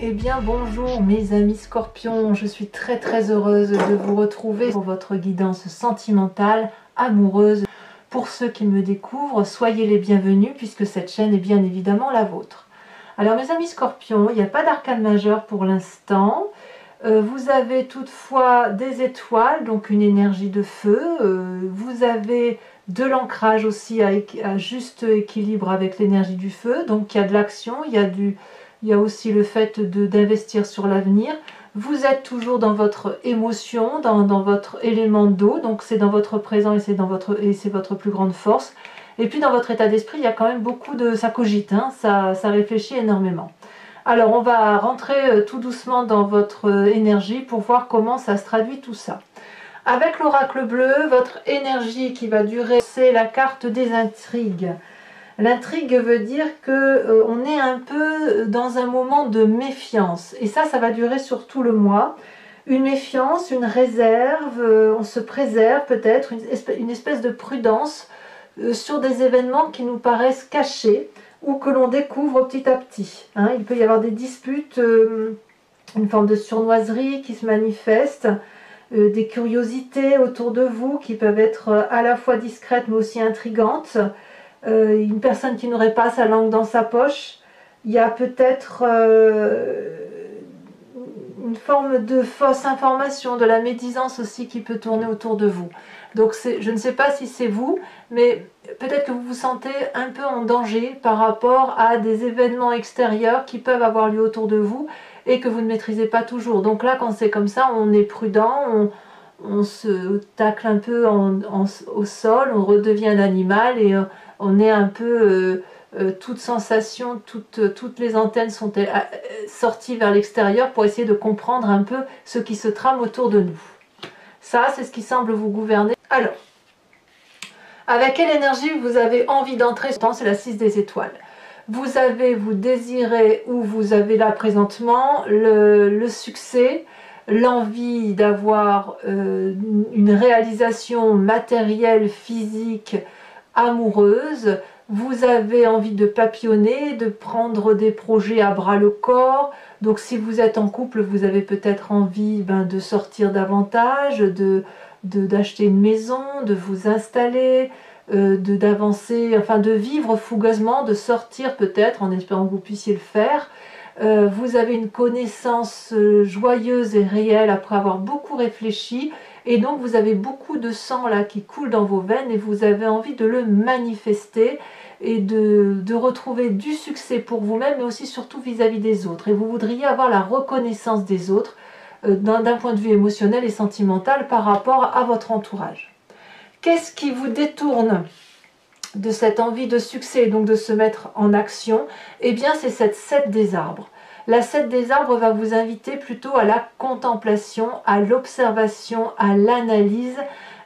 Eh bien bonjour mes amis scorpions, je suis très heureuse de vous retrouver pour votre guidance sentimentale, amoureuse. Pour ceux qui me découvrent, soyez les bienvenus puisque cette chaîne est bien évidemment la vôtre. Alors mes amis scorpions, il n'y a pas d'arcane majeur pour l'instant. Vous avez toutefois des étoiles, donc une énergie de feu. Vous avez de l'ancrage aussi à juste équilibre avec l'énergie du feu. Donc il y a de l'action, il y a aussi le fait d'investir sur l'avenir. Vous êtes toujours dans votre émotion, dans votre élément d'eau. Donc c'est dans votre présent et c'est votre plus grande force. Et puis dans votre état d'esprit, il y a quand même beaucoup de... ça cogite, hein, ça réfléchit énormément. Alors on va rentrer tout doucement dans votre énergie pour voir comment ça se traduit tout ça. Avec l'oracle bleu, votre énergie qui va durer, c'est la carte des intrigues. L'intrigue veut dire que on est un peu dans un moment de méfiance. Et ça va durer sur tout le mois. Une méfiance, une réserve, on se préserve peut-être, une espèce de prudence sur des événements qui nous paraissent cachés ou que l'on découvre petit à petit. Hein. Il peut y avoir des disputes, une forme de sournoiserie qui se manifeste, des curiosités autour de vous qui peuvent être à la fois discrètes mais aussi intrigantes, une personne qui n'aurait pas sa langue dans sa poche. Il y a peut-être une forme de fausse information, de la médisance aussi qui peut tourner autour de vous. Donc je ne sais pas si c'est vous, mais peut-être que vous vous sentez un peu en danger par rapport à des événements extérieurs qui peuvent avoir lieu autour de vous et que vous ne maîtrisez pas toujours. Donc là, quand c'est comme ça, on est prudent, on se tacle un peu au sol, on redevient un animal et on est un peu... toute sensation, toutes les antennes sont sorties vers l'extérieur pour essayer de comprendre un peu ce qui se trame autour de nous. Ça, c'est ce qui semble vous gouverner. Alors, avec quelle énergie vous avez envie d'entrer? C'est la 6 des étoiles. Vous désirez, ou vous avez là présentement, le succès, l'envie d'avoir une réalisation matérielle, physique, amoureuse. Vous avez envie de papillonner, de prendre des projets à bras le corps. Donc si vous êtes en couple, vous avez peut-être envie de sortir davantage, d'acheter une maison, de vous installer, d'avancer, enfin de vivre fougueusement, de sortir peut-être, en espérant que vous puissiez le faire. Vous avez une connaissance joyeuse et réelle après avoir beaucoup réfléchi. Et donc vous avez beaucoup de sang là qui coule dans vos veines et vous avez envie de le manifester et de retrouver du succès pour vous-même, mais aussi surtout vis-à-vis des autres. Et vous voudriez avoir la reconnaissance des autres d'un point de vue émotionnel et sentimental par rapport à votre entourage. Qu'est-ce qui vous détourne de cette envie de succès et donc de se mettre en action? Eh bien c'est cette 7 des arbres. La 7 des arbres va vous inviter plutôt à la contemplation, à l'observation, à l'analyse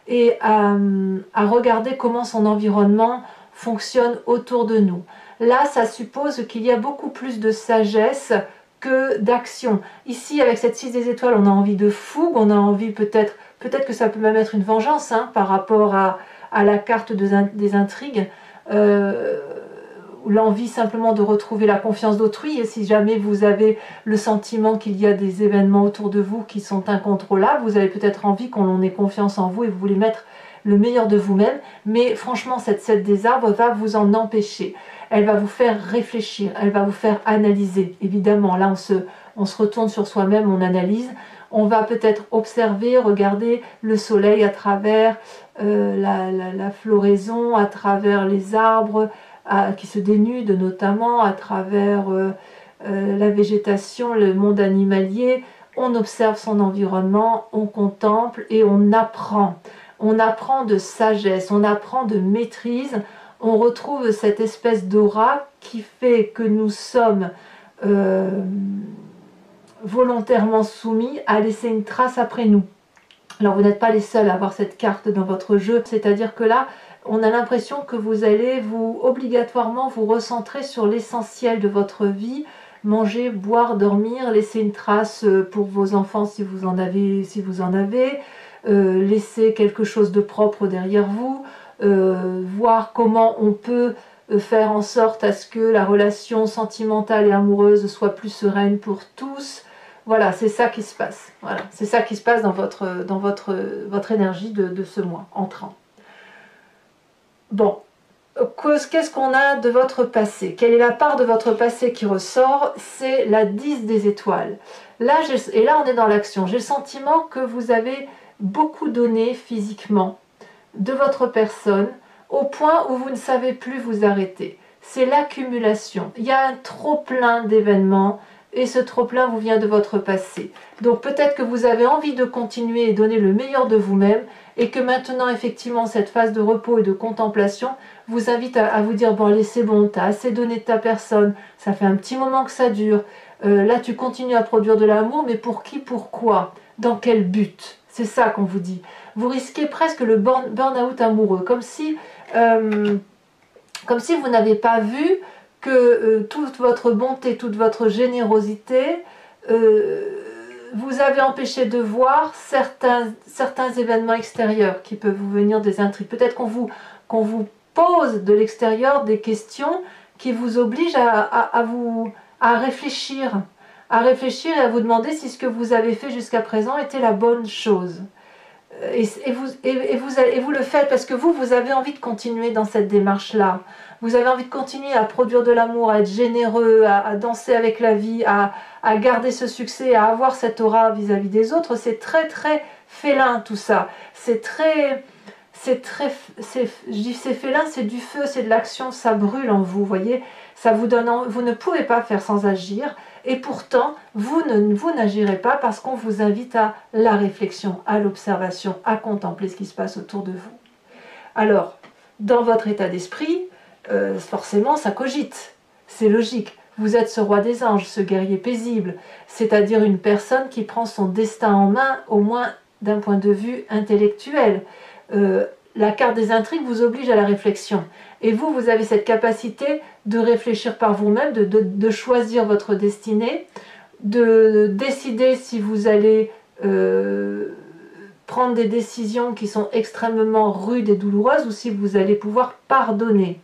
et à regarder comment son environnement fonctionne autour de nous. Là, ça suppose qu'il y a beaucoup plus de sagesse que d'action. Ici, avec cette 6 des étoiles, on a envie de fougue, on a envie peut-être que ça peut même être une vengeance par rapport à la carte des intrigues. L'envie simplement de retrouver la confiance d'autrui, et si jamais vous avez le sentiment qu'il y a des événements autour de vous qui sont incontrôlables, vous avez peut-être envie qu'on ait confiance en vous et vous voulez mettre le meilleur de vous-même, mais franchement cette 7 des arbres va vous en empêcher. Elle va vous faire réfléchir, elle va vous faire analyser. Évidemment, là on se retourne sur soi-même, on analyse, on va peut-être observer, regarder le soleil à travers la floraison, à travers les arbres, qui se dénudent notamment, à travers la végétation, le monde animalier. On observe son environnement, on contemple et on apprend. On apprend de sagesse, on apprend de maîtrise, on retrouve cette espèce d'aura qui fait que nous sommes volontairement soumis à laisser une trace après nous. Alors vous n'êtes pas les seuls à avoir cette carte dans votre jeu, c'est-à-dire que là, on a l'impression que vous allez obligatoirement vous recentrer sur l'essentiel de votre vie, manger, boire, dormir, laisser une trace pour vos enfants si vous en avez, laisser quelque chose de propre derrière vous, voir comment on peut faire en sorte à ce que la relation sentimentale et amoureuse soit plus sereine pour tous. Voilà, c'est ça qui se passe. Voilà, c'est ça qui se passe dans votre énergie de ce mois entrant. Bon, qu'est-ce qu'on a de votre passé? Quelle est la part de votre passé qui ressort? C'est la 10 des étoiles. Là, et là, on est dans l'action. J'ai le sentiment que vous avez beaucoup donné physiquement de votre personne au point où vous ne savez plus vous arrêter. C'est l'accumulation. Il y a un trop-plein d'événements et ce trop-plein vous vient de votre passé. Donc peut-être que vous avez envie de continuer et donner le meilleur de vous-même et que maintenant, effectivement, cette phase de repos et de contemplation vous invite à vous dire, bon allez, c'est bon, tu as assez donné de ta personne, ça fait un petit moment que ça dure, là tu continues à produire de l'amour, mais pour qui, pourquoi, dans quel but? C'est ça qu'on vous dit. Vous risquez presque le burn-out amoureux, comme si vous n'avez pas vu que toute votre bonté, toute votre générosité vous avez empêché de voir certains événements extérieurs qui peuvent vous venir des intrigues. Peut-être qu'on vous pose de l'extérieur des questions qui vous obligent à réfléchir et à vous demander si ce que vous avez fait jusqu'à présent était la bonne chose. Et vous le faites parce que vous avez envie de continuer dans cette démarche-là. Vous avez envie de continuer à produire de l'amour, à être généreux, à danser avec la vie, à garder ce succès, à avoir cette aura vis-à-vis des autres. C'est très très félin tout ça. Je dis c'est félin, c'est du feu, c'est de l'action, ça brûle en vous, voyez. Ça vous donne, vous ne pouvez pas faire sans agir. Et pourtant, vous n'agirez pas parce qu'on vous invite à la réflexion, à l'observation, à contempler ce qui se passe autour de vous. Alors, dans votre état d'esprit, forcément, ça cogite. C'est logique. Vous êtes ce roi des anges, ce guerrier paisible, c'est-à-dire une personne qui prend son destin en main, au moins d'un point de vue intellectuel. La carte des intrigues vous oblige à la réflexion. Et vous avez cette capacité de réfléchir par vous-même, de choisir votre destinée, de décider si vous allez prendre des décisions qui sont extrêmement rudes et douloureuses ou si vous allez pouvoir pardonner.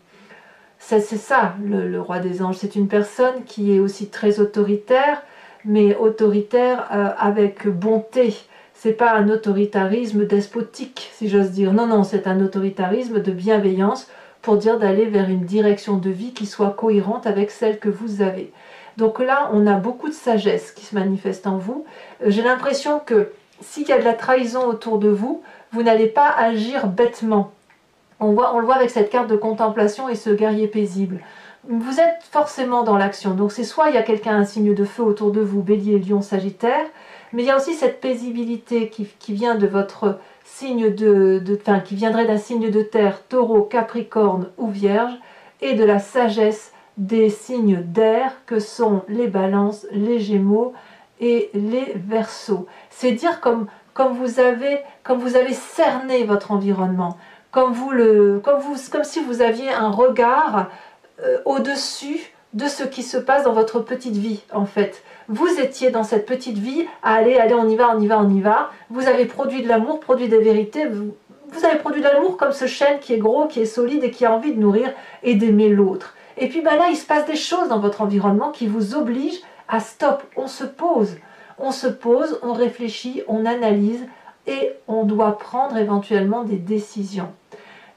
C'est ça, le roi des anges. C'est une personne qui est aussi très autoritaire, mais autoritaire avec bonté. C'est pas un autoritarisme despotique, si j'ose dire. Non, non, c'est un autoritarisme de bienveillance pour dire d'aller vers une direction de vie qui soit cohérente avec celle que vous avez. Donc là, on a beaucoup de sagesse qui se manifeste en vous. J'ai l'impression que s'il y a de la trahison autour de vous, vous n'allez pas agir bêtement. On le voit avec cette carte de contemplation et ce guerrier paisible. Vous êtes forcément dans l'action. Donc c'est soit il y a quelqu'un, un signe de feu autour de vous, Bélier, Lion, Sagittaire, mais il y a aussi cette paisibilité qui vient de votre signe qui viendrait d'un signe de terre, Taureau, Capricorne ou Vierge, et de la sagesse des signes d'air que sont les Balances, les Gémeaux et les Verseaux. C'est dire comme vous avez cerné votre environnement, comme si vous aviez un regard au-dessus de ce qui se passe dans votre petite vie, en fait. Vous étiez dans cette petite vie, allez, on y va. Vous avez produit de l'amour, produit des vérités. Vous avez produit de l'amour comme ce chêne qui est gros, qui est solide et qui a envie de nourrir et d'aimer l'autre. Et puis là, il se passe des choses dans votre environnement qui vous obligent à stop. On se pose, on réfléchit, on analyse et on doit prendre éventuellement des décisions.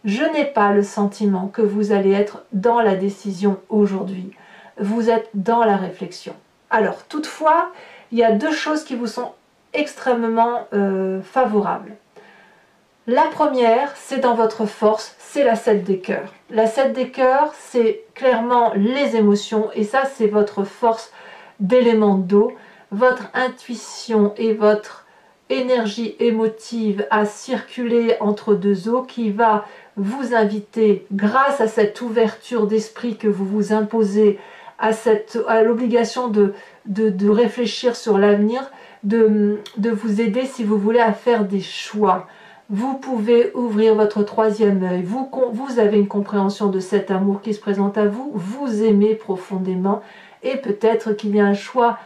Je n'ai pas le sentiment que vous allez être dans la décision aujourd'hui. Vous êtes dans la réflexion. Alors, toutefois, il y a deux choses qui vous sont extrêmement favorables. La première, c'est dans votre force, c'est la 7 des cœurs. La 7 des cœurs, c'est clairement les émotions, et ça, c'est votre force d'élément d'eau, votre intuition et votre énergie émotive à circuler entre deux eaux qui va vous inviter, grâce à cette ouverture d'esprit que vous vous imposez, à l'obligation de réfléchir sur l'avenir, de vous aider, si vous voulez, à faire des choix. Vous pouvez ouvrir votre troisième œil, vous avez une compréhension de cet amour qui se présente à vous, vous aimez profondément, et peut-être qu'il y a un choix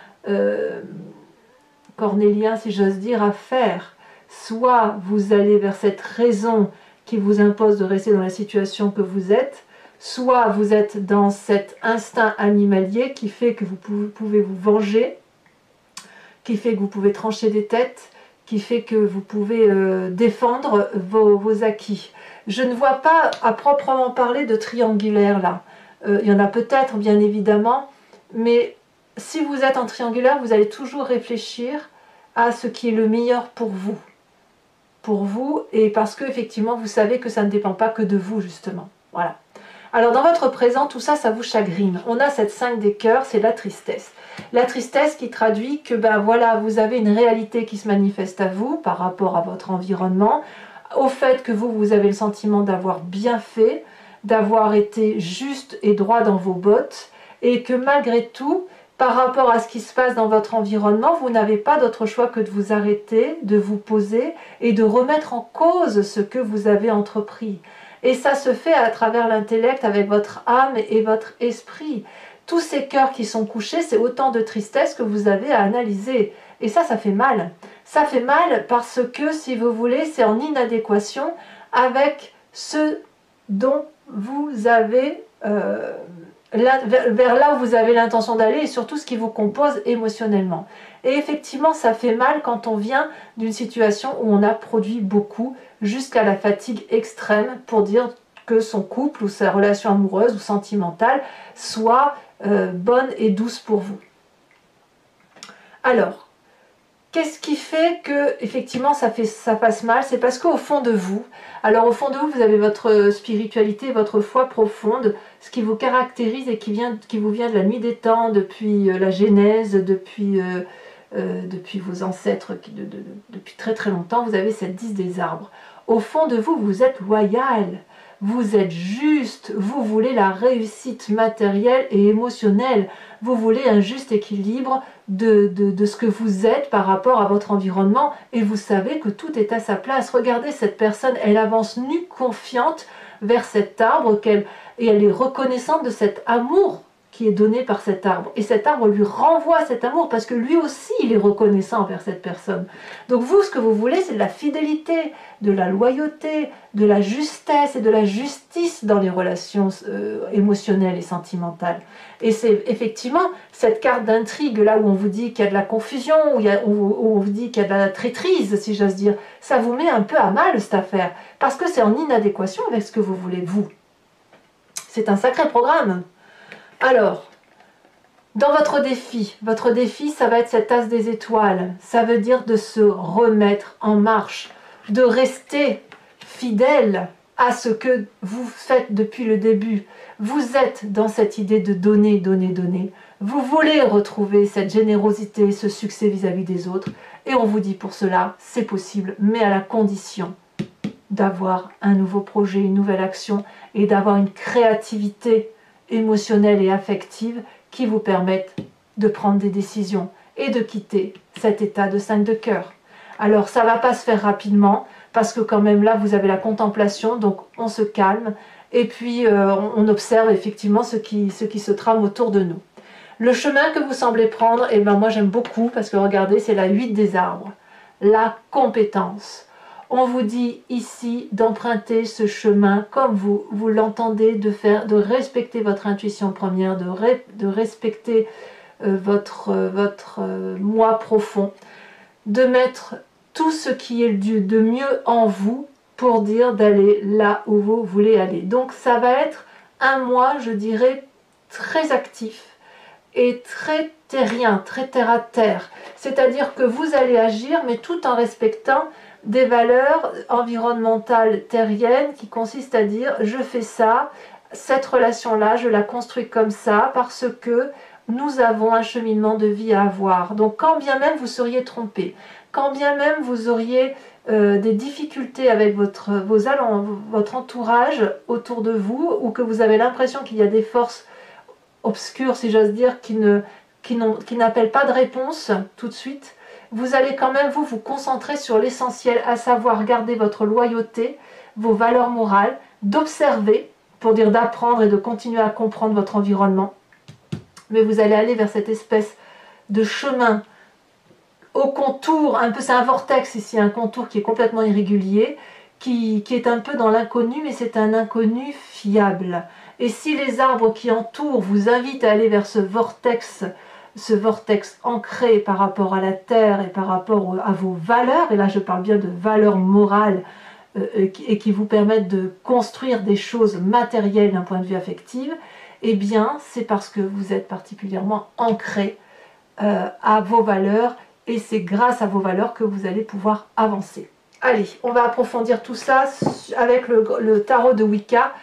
cornélien, si j'ose dire, à faire. Soit vous allez vers cette raison qui vous impose de rester dans la situation que vous êtes, Soit vous êtes dans cet instinct animalier qui fait que vous pouvez vous venger, qui fait que vous pouvez trancher des têtes, qui fait que vous pouvez défendre vos acquis. Je ne vois pas à proprement parler de triangulaire là. Il y en a peut-être bien évidemment, mais si vous êtes en triangulaire, vous allez toujours réfléchir à ce qui est le meilleur pour vous. Et parce que effectivement vous savez que ça ne dépend pas que de vous justement. Voilà. Alors dans votre présent, tout ça, ça vous chagrine. On a cette 5 des cœurs, c'est la tristesse. La tristesse qui traduit que ben voilà, vous avez une réalité qui se manifeste à vous par rapport à votre environnement, au fait que vous avez le sentiment d'avoir bien fait, d'avoir été juste et droit dans vos bottes, et que malgré tout, par rapport à ce qui se passe dans votre environnement, vous n'avez pas d'autre choix que de vous arrêter, de vous poser et de remettre en cause ce que vous avez entrepris. Et ça se fait à travers l'intellect, avec votre âme et votre esprit. Tous ces cœurs qui sont couchés, c'est autant de tristesse que vous avez à analyser. Et ça fait mal. Ça fait mal parce que, si vous voulez, c'est en inadéquation avec ce dont vous avez, vers là où vous avez l'intention d'aller et surtout ce qui vous compose émotionnellement. Et effectivement, ça fait mal quand on vient d'une situation où on a produit beaucoup jusqu'à la fatigue extrême pour dire que son couple ou sa relation amoureuse ou sentimentale soit bonne et douce pour vous. Alors, qu'est-ce qui fait que effectivement ça passe mal? C'est parce qu'au fond de vous, alors au fond de vous, vous avez votre spiritualité, votre foi profonde, ce qui vous caractérise et qui vous vient de la nuit des temps, depuis la Genèse, depuis vos ancêtres, depuis très très longtemps, vous avez cette 10 des arbres. Au fond de vous, vous êtes loyal, vous êtes juste, vous voulez la réussite matérielle et émotionnelle, vous voulez un juste équilibre de ce que vous êtes par rapport à votre environnement, et vous savez que tout est à sa place. Regardez cette personne, elle avance nue, confiante vers cet arbre, et elle est reconnaissante de cet amour qui est donné par cet arbre. Et cet arbre lui renvoie cet amour parce que lui aussi, il est reconnaissant envers cette personne. Donc vous, ce que vous voulez, c'est de la fidélité, de la loyauté, de la justesse et de la justice dans les relations émotionnelles et sentimentales. Et c'est effectivement cette carte d'intrigue, là où on vous dit qu'il y a de la confusion, où on vous dit qu'il y a de la traîtrise, si j'ose dire, ça vous met un peu à mal cette affaire, parce que c'est en inadéquation avec ce que vous voulez, vous. C'est un sacré programme. Alors, dans votre défi, ça va être cette as des étoiles. Ça veut dire de se remettre en marche, de rester fidèle à ce que vous faites depuis le début. Vous êtes dans cette idée de donner, donner, donner. Vous voulez retrouver cette générosité, ce succès vis-à-vis des autres. Et on vous dit pour cela, c'est possible, mais à la condition d'avoir un nouveau projet, une nouvelle action et d'avoir une créativité émotionnelle et affective qui vous permettent de prendre des décisions et de quitter cet état de 5 de cœur. Alors ça ne va pas se faire rapidement parce que quand même là vous avez la contemplation, donc on se calme et puis on observe effectivement ce qui se trame autour de nous. Le chemin que vous semblez prendre, et ben moi j'aime beaucoup parce que regardez, c'est la 8 des arbres, la compétence. On vous dit ici d'emprunter ce chemin comme vous l'entendez, de respecter votre intuition première, de respecter votre moi profond, de mettre tout ce qui est de mieux en vous pour dire d'aller là où vous voulez aller. Donc ça va être un mois, je dirais, très actif et très terrien, très terre à terre. C'est-à-dire que vous allez agir, mais tout en respectant des valeurs environnementales terriennes qui consistent à dire je fais ça, cette relation-là, je la construis comme ça parce que nous avons un cheminement de vie à avoir. Donc quand bien même vous seriez trompé, quand bien même vous auriez des difficultés avec votre entourage autour de vous, ou que vous avez l'impression qu'il y a des forces obscures, si j'ose dire, qui n'appellent pas de réponse tout de suite, vous allez quand même vous concentrer sur l'essentiel, à savoir garder votre loyauté, vos valeurs morales, d'observer, pour dire d'apprendre et de continuer à comprendre votre environnement. Mais vous allez aller vers cette espèce de chemin au contour, un peu, c'est un vortex ici, un contour qui est complètement irrégulier, qui est un peu dans l'inconnu, mais c'est un inconnu fiable. Et si les arbres qui entourent vous invitent à aller vers ce vortex ancré par rapport à la terre et par rapport à vos valeurs, et là je parle bien de valeurs morales et qui vous permettent de construire des choses matérielles d'un point de vue affectif, eh bien c'est parce que vous êtes particulièrement ancré à vos valeurs et c'est grâce à vos valeurs que vous allez pouvoir avancer. Allez, on va approfondir tout ça avec le tarot de Wicca,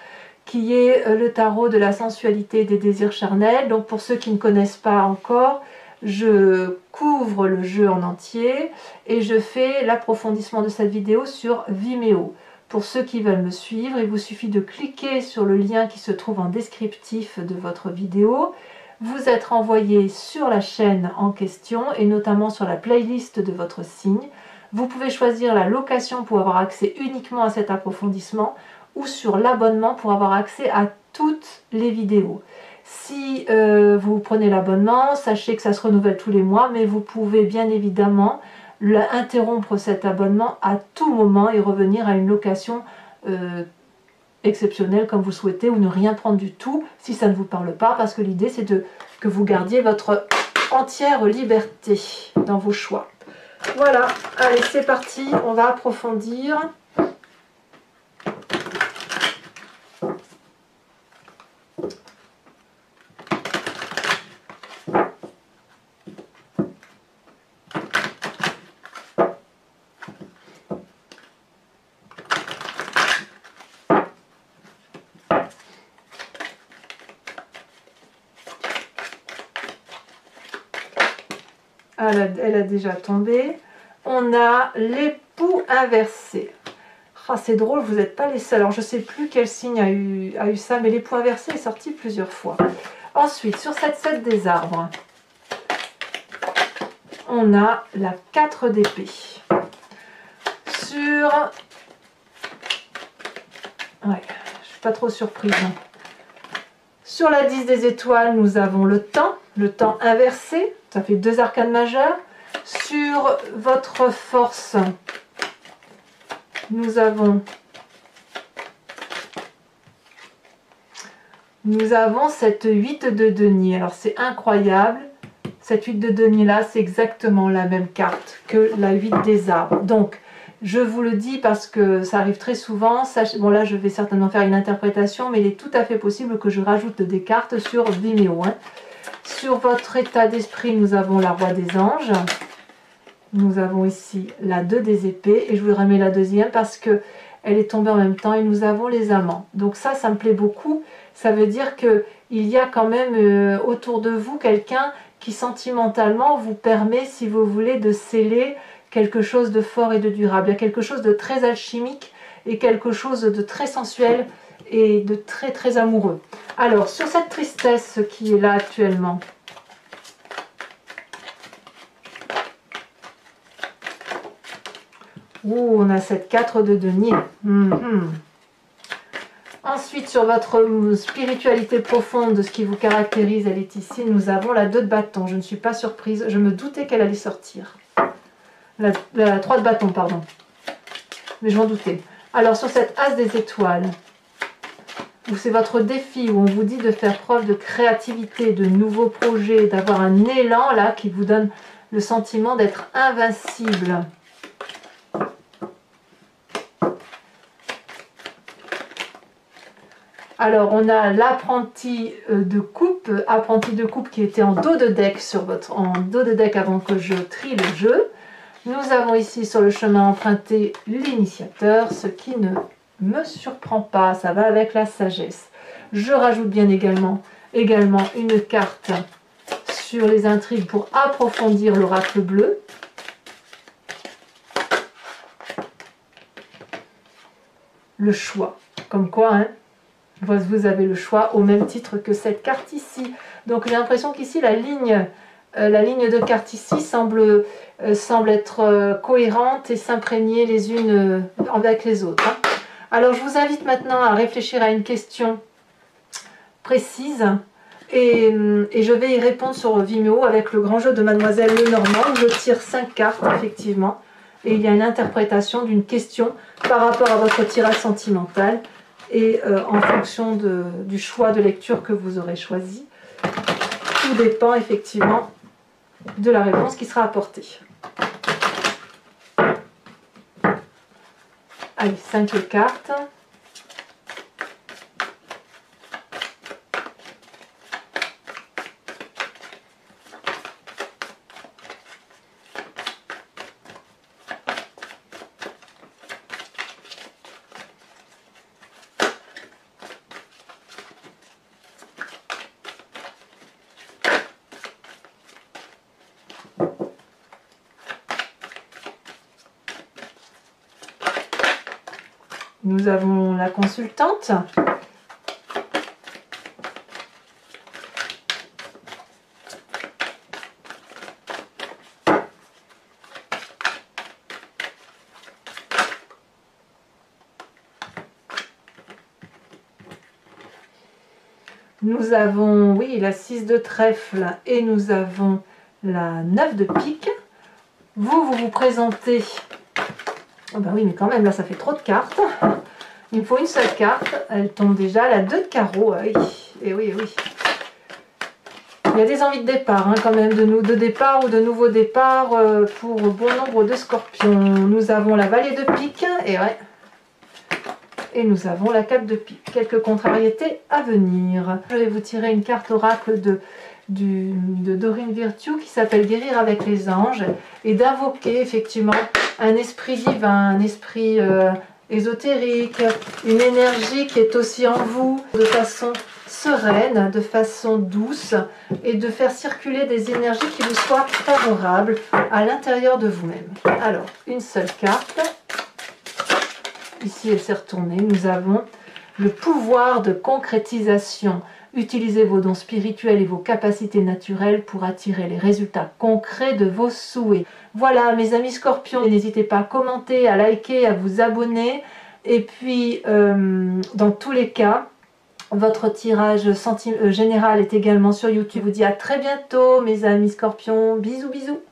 qui est le tarot de la sensualité et des désirs charnels. Donc pour ceux qui ne connaissent pas encore, je couvre le jeu en entier et je fais l'approfondissement de cette vidéo sur Vimeo. Pour ceux qui veulent me suivre, il vous suffit de cliquer sur le lien qui se trouve en descriptif de votre vidéo. Vous êtes renvoyé sur la chaîne en question et notamment sur la playlist de votre signe. Vous pouvez choisir la location pour avoir accès uniquement à cet approfondissement ou sur l'abonnement pour avoir accès à toutes les vidéos. Si vous prenez l'abonnement, sachez que ça se renouvelle tous les mois, mais vous pouvez bien évidemment interrompre cet abonnement à tout moment et revenir à une location exceptionnelle comme vous souhaitez ou ne rien prendre du tout si ça ne vous parle pas, parce que l'idée c'est que vous gardiez votre entière liberté dans vos choix. Voilà, allez c'est parti, on va approfondir. Elle a déjà tombé. On a l'époux inversé. Ah, c'est drôle, vous n'êtes pas les seuls. Alors, je ne sais plus quel signe a eu ça, mais l'époux inversé est sorti plusieurs fois. Ensuite, sur cette 7 des arbres, on a la 4 d'épée. Sur... Ouais, je ne suis pas trop surprise. Sur la 10 des étoiles, nous avons le temps inversé. Ça fait 2 arcanes majeures. Sur votre force, nous avons cette 8 de denier. Alors c'est incroyable. Cette 8 de denier là, c'est exactement la même carte que la 8 des arbres. Donc, je vous le dis parce que ça arrive très souvent. Bon là, je vais certainement faire une interprétation, mais il est tout à fait possible que je rajoute des cartes sur Vimeo. Sur votre état d'esprit, nous avons la roi des anges. Nous avons ici la 2 des épées. Et je vous remets la deuxième parce que elle est tombée en même temps. Et nous avons les amants. Donc ça me plaît beaucoup. Ça veut dire qu'il y a quand même autour de vous quelqu'un qui sentimentalement vous permet, si vous voulez, de sceller quelque chose de fort et de durable. Il y a quelque chose de très alchimique et quelque chose de très sensuel et de très très amoureux. Alors, sur cette tristesse qui est là actuellement, on a cette 4 de denier. Ensuite, sur votre spiritualité profonde, ce qui vous caractérise, elle est ici. Nous avons la 2 de bâton. Je ne suis pas surprise. Je me doutais qu'elle allait sortir. La 3 de bâton, pardon. Mais je m'en doutais. Alors, sur cette as des étoiles, où c'est votre défi, où on vous dit de faire preuve de créativité, de nouveaux projets, d'avoir un élan là qui vous donne le sentiment d'être invincible. Alors, on a l'apprenti de coupe qui était en dos de deck avant que je trie le jeu. Nous avons ici sur le chemin emprunté l'initiateur, ce qui ne me surprend pas, ça va avec la sagesse. Je rajoute bien également une carte sur les intrigues pour approfondir l'oracle bleu. Le choix, comme quoi, vous avez le choix au même titre que cette carte ici. Donc j'ai l'impression qu'ici la ligne de cartes ici semble être cohérente et s'imprégner les unes avec les autres. Alors je vous invite maintenant à réfléchir à une question précise et je vais y répondre sur Vimeo avec le grand jeu de Mademoiselle Lenormand où je tire 5 cartes effectivement et il y a une interprétation d'une question par rapport à votre tirage sentimental et en fonction du choix de lecture que vous aurez choisi. Tout dépend effectivement de la réponse qui sera apportée. Allez, 5 cartes. Nous avons la consultante. Nous avons, oui, la 6 de trèfle et nous avons la 9 de pique. Vous vous présentez... Oh ben oui, mais quand même, là, ça fait trop de cartes. Il me faut une seule carte. Elle tombe déjà. La 2 de carreau. Oui, et oui, oui. Il y a des envies de départ, hein, quand même, de départ ou de nouveaux départs pour bon nombre de scorpions. Nous avons la vallée de pique. Et ouais. Et nous avons la 4 de pique. Quelques contrariétés à venir. Je vais vous tirer une carte oracle de Dorine Virtue qui s'appelle Guérir avec les anges et d'invoquer effectivement un esprit divin, un esprit ésotérique, une énergie qui est aussi en vous de façon sereine, de façon douce et de faire circuler des énergies qui vous soient favorables à l'intérieur de vous-même. Alors, une seule carte. Ici, elle s'est retournée. Nous avons le pouvoir de concrétisation. Utilisez vos dons spirituels et vos capacités naturelles pour attirer les résultats concrets de vos souhaits. Voilà, mes amis scorpions, n'hésitez pas à commenter, à liker, à vous abonner. Et puis, dans tous les cas, votre tirage général est également sur YouTube. Je vous dis à très bientôt, mes amis scorpions. Bisous, bisous.